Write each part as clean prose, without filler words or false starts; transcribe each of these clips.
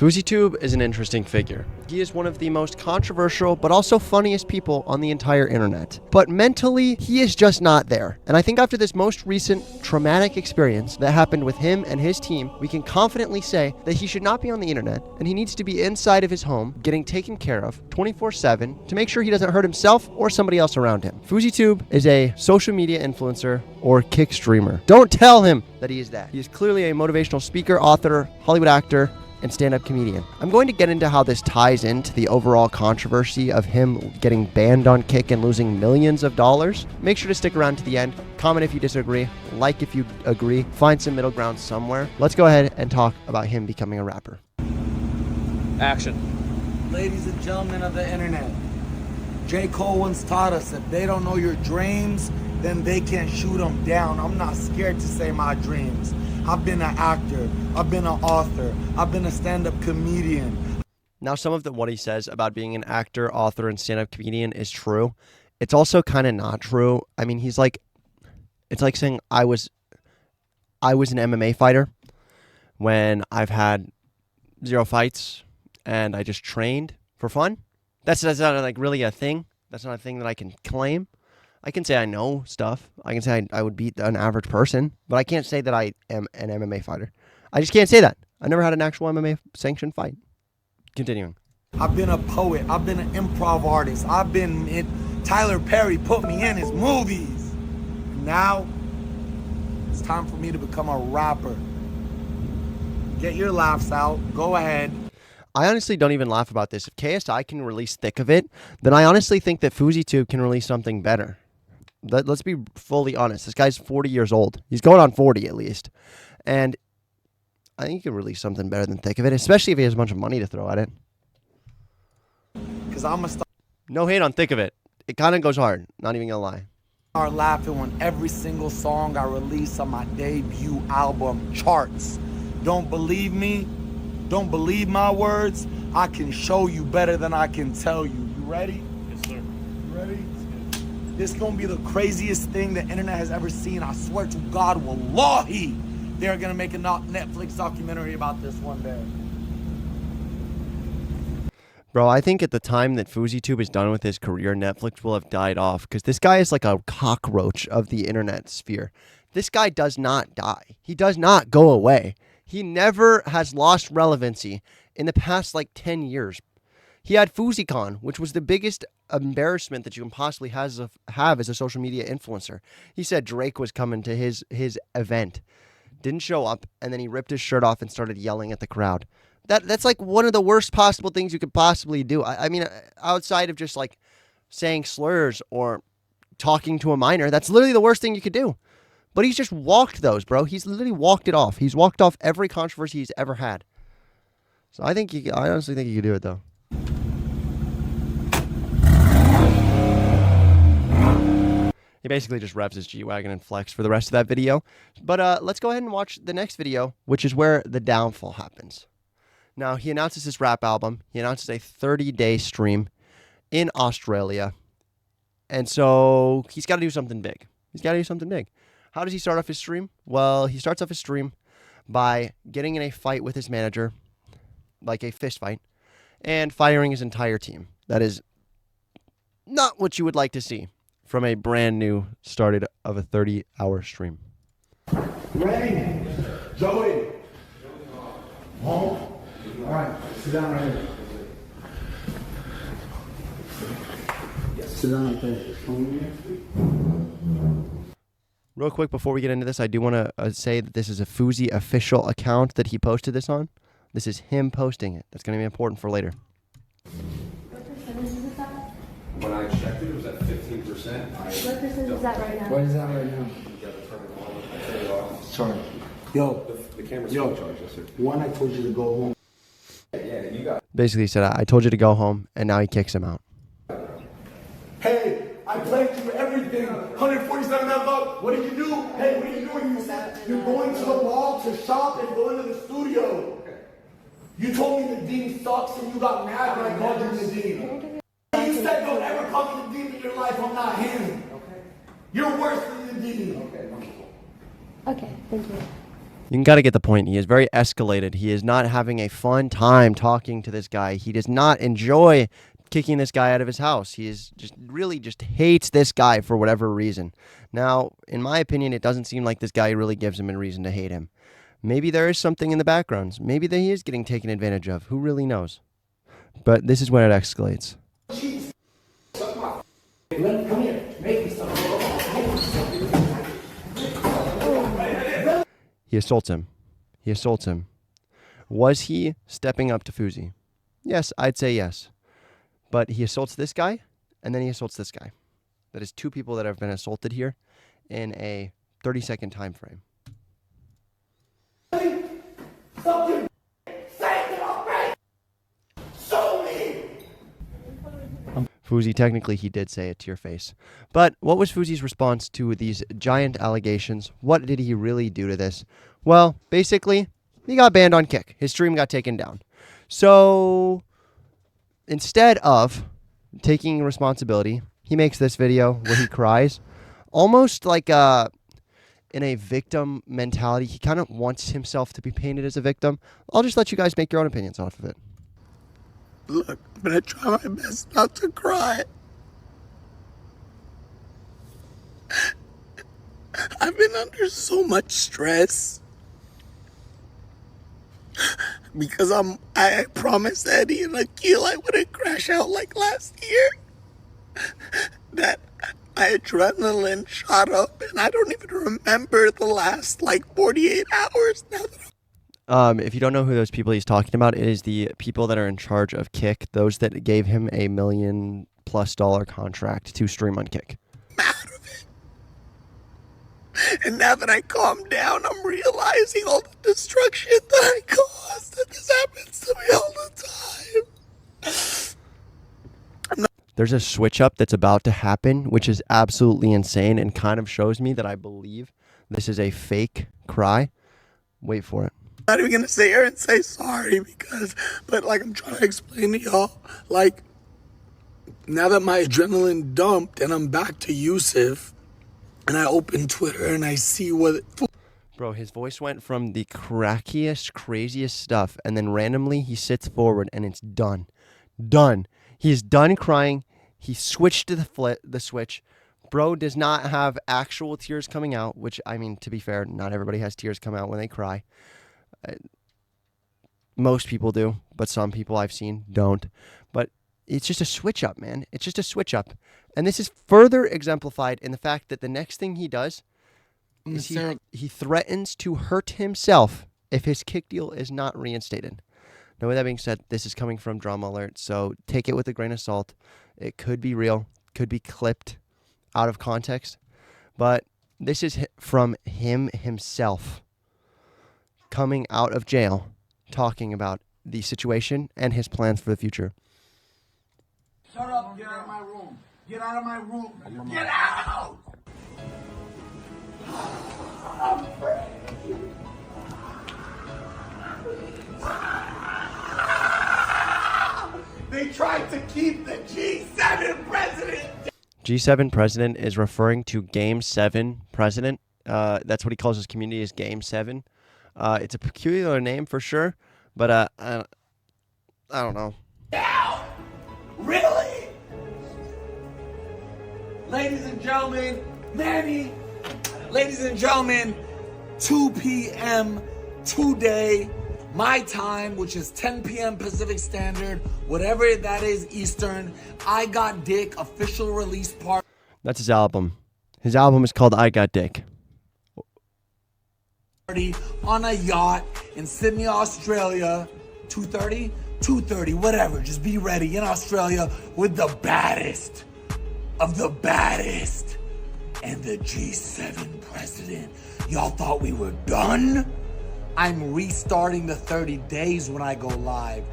FouseyTube is an interesting figure. He is one of the most controversial but also funniest people on the entire internet. But mentally, he is just not there. And I think after this most recent traumatic experience that happened with him and his team, we can confidently say that he should not be on the internet and he needs to be inside of his home getting taken care of 24/7 to make sure he doesn't hurt himself or somebody else around him. FouseyTube is a social media influencer or kick streamer. Don't tell him that he is that. He is clearly a motivational speaker, author, Hollywood actor, and stand-up comedian. I'm going to get into how this ties into the overall controversy of him getting banned on Kick and losing millions of dollars. Make sure to stick around to the end. Comment if you disagree, like if you agree, find some middle ground somewhere. Let's go ahead and talk about him becoming a rapper. Action. Ladies and gentlemen of the internet, J. Cole once taught us if they don't know your dreams, then they can't shoot them down. I'm not scared to say my dreams. I've been an actor, I've been an author, I've been a stand-up comedian. Now, some of what he says about being an actor, author, and stand-up comedian is true. It's also kind of not true. I mean, it's like saying I was an MMA fighter when I've had 0 fights and I just trained for fun. That's not like really a thing. That's not a thing that I can claim. I can say I know stuff. I can say I would beat an average person, but I can't say that I am an MMA fighter. I just can't say that. I never had an actual MMA sanctioned fight. Continuing. I've been a poet. I've been an improv artist. Tyler Perry put me in his movies. Now, it's time for me to become a rapper. Get your laughs out. Go ahead. I honestly don't even laugh about this. If KSI can release Thick of It, then I honestly think that FouseyTube can release something better. Let's be fully honest. This guy's 40 years old. He's going on 40 at least. And I think he can release something better than Thick of It, especially if he has a bunch of money to throw at it. Because I'm going to No hate on Thick of It. It kind of goes hard. Not even going to lie. start laughing when every single song I release on my debut album charts. Don't believe me? Don't believe my words? I can show you better than I can tell you. You ready? Yes, sir. You ready? This is gonna be the craziest thing the internet has ever seen. I swear to God, wallahi, they're gonna make a Netflix documentary about this one day. Bro, I think at the time that FouseyTube is done with his career, Netflix will have died off because this guy is like a cockroach of the internet sphere. This guy does not die. He does not go away. He never has lost relevancy in the past 10 years. He had FouseyCon, which was the biggest embarrassment that you can possibly have as a social media influencer. He said Drake was coming to his event, didn't show up, and then he ripped his shirt off and started yelling at the crowd. That's like one of the worst possible things you could possibly do. I mean, outside of just saying slurs or talking to a minor, that's literally the worst thing you could do. But he's just walked those, bro. He's literally walked it off. He's walked off every controversy he's ever had. So I honestly think he could do it, though. He basically just revs his G-Wagon and flex for the rest of that video. But let's go ahead and watch the next video, which is where the downfall happens. Now, he announces his rap album. He announces a 30-day stream in Australia. And so he's got to do something big. How does he start off his stream? Well, he starts off his stream by getting in a fight with his manager, like a fist fight, and firing his entire team. That is not what you would like to see from a brand new started of a 30-hour stream. Ready? Joey. Home. All right, sit down right here. Sit down right there. Real quick, before we get into this, I do want to say that this is a Fousey official account that he posted this on. This is him posting it. That's going to be important for later. What percentage is it at? When I checked it was at 15%. What percentage is that right now? What is that right now? You got to turn it on. I turned it off. Sorry. Yo. The camera's still charged, yes, sir. One, I told you to go home. Yeah, you got it. Basically, he said, I told you to go home, and now he kicks him out. Hey, I played you everything. 147 that vote. What did you do? Hey, what are you doing? You said you're going to the mall to shop and going to the studio. Okay. You told me the dean sucks and you got mad when I called you the dean. You said don't ever call me the dean in your life. I'm not him. Okay. You're worse than the dean. Okay, wonderful. Okay, thank you. You got to get the point. He is very escalated. He is not having a fun time talking to this guy. He does not enjoy kicking this guy out of his house. He is just really just hates this guy for whatever reason. Now, in my opinion, it doesn't seem like this guy really gives him a reason to hate him. Maybe there is something in the backgrounds. Maybe that he is getting taken advantage of. Who really knows? But this is when it escalates. Come here. Make me something. He assaults him. He assaults him. Was he stepping up to Fousey? Yes, I'd say yes. But he assaults this guy, and then he assaults this guy. That is two people that have been assaulted here in a 30-second time frame. Something. Say it already. Show me. Fousey, technically he did say it to your face. But what was Fousey's response to these giant allegations? What did he really do to this? Well, basically, he got banned on Kick. His stream got taken down. So instead of taking responsibility, he makes this video where he cries, almost like in a victim mentality. He kind of wants himself to be painted as a victim. I'll just let you guys make your own opinions off of it. Look, I'm gonna try my best not to cry. I've been under so much stress because I promised Eddie and Akil I wouldn't crash out like last year. That my adrenaline shot up and I don't even remember the last 48 hours now that If you don't know who those people he's talking about, it is the people that are in charge of Kick, those that gave him a $1 million+ contract to stream on Kick. I'm out of it. And now that I calm down, I'm realizing all the destruction that I caused, and this happens to me all the time. There's a switch up that's about to happen, which is absolutely insane and kind of shows me that I believe this is a fake cry. Wait for it. I'm not even gonna sit here and say sorry but I'm trying to explain to y'all, now that my adrenaline dumped and I'm back to Yusuf, and I open Twitter and I see what. Bro, his voice went from the crackiest, craziest stuff, and then randomly he sits forward and it's done. Done. He's done crying. He switched to the switch. Bro does not have actual tears coming out, which, I mean, to be fair, not everybody has tears come out when they cry. Most people do, but some people I've seen don't. But it's just a switch up, man. It's just a switch up. And this is further exemplified in the fact that the next thing he does is he threatens to hurt himself if his Kick deal is not reinstated. Now, with that being said, this is coming from Drama Alert, so take it with a grain of salt. It could be real, could be clipped out of context, but this is from him himself coming out of jail, talking about the situation and his plans for the future. Shut up, get out of my room. Get out of my room. Get out! I'm free. They tried to keep the G7 president. G7 president is referring to Game 7 president. That's what he calls his community, is Game 7. It's a peculiar name for sure, but I don't know. Now? Really? Ladies and gentlemen, Manny, ladies and gentlemen, 2 p.m. today, my time, which is 10 p.m. Pacific Standard, whatever that is Eastern, I Got Dick official release party. That's his album. His album is called I Got Dick. On a yacht in Sydney, Australia, 2:30? 2:30, whatever, just be ready in Australia with the baddest of the baddest and the G7 president. Y'all thought we were done? I'm restarting the 30 days when I go live.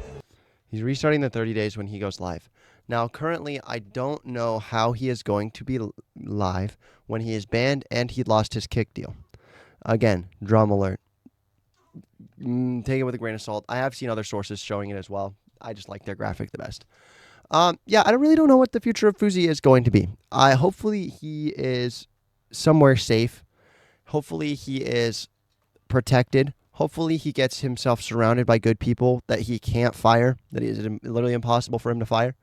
He's restarting the 30 days when he goes live. Now, currently, I don't know how he is going to be live when he is banned and he lost his Kick deal. Again, Drama Alert. Take it with a grain of salt. I have seen other sources showing it as well. I just like their graphic the best. Yeah, I really don't know what the future of Fousey is going to be. Hopefully he is somewhere safe. Hopefully he is protected. Hopefully he gets himself surrounded by good people that he can't fire, that is literally impossible for him to fire.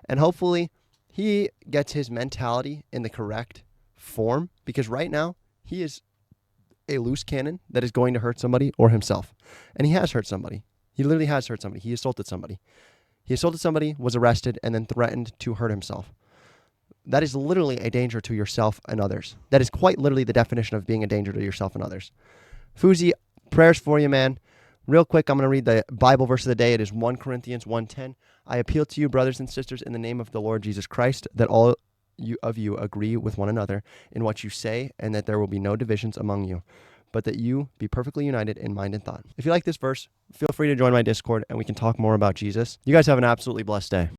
And hopefully he gets his mentality in the correct form, because right now he is a loose cannon that is going to hurt somebody or himself. And he has hurt somebody. He literally has hurt somebody. He assaulted somebody. He assaulted somebody, was arrested, and then threatened to hurt himself. That is literally a danger to yourself and others. That is quite literally the definition of being a danger to yourself and others. Fousey, prayers for you, man. Real quick, I'm going to read the Bible verse of the day. It is 1 Corinthians 1:10. I appeal to you, brothers and sisters, in the name of the Lord Jesus Christ, that all of you agree with one another in what you say, and that there will be no divisions among you, but that you be perfectly united in mind and thought. If you like this verse, feel free to join my Discord, and we can talk more about Jesus. You guys have an absolutely blessed day.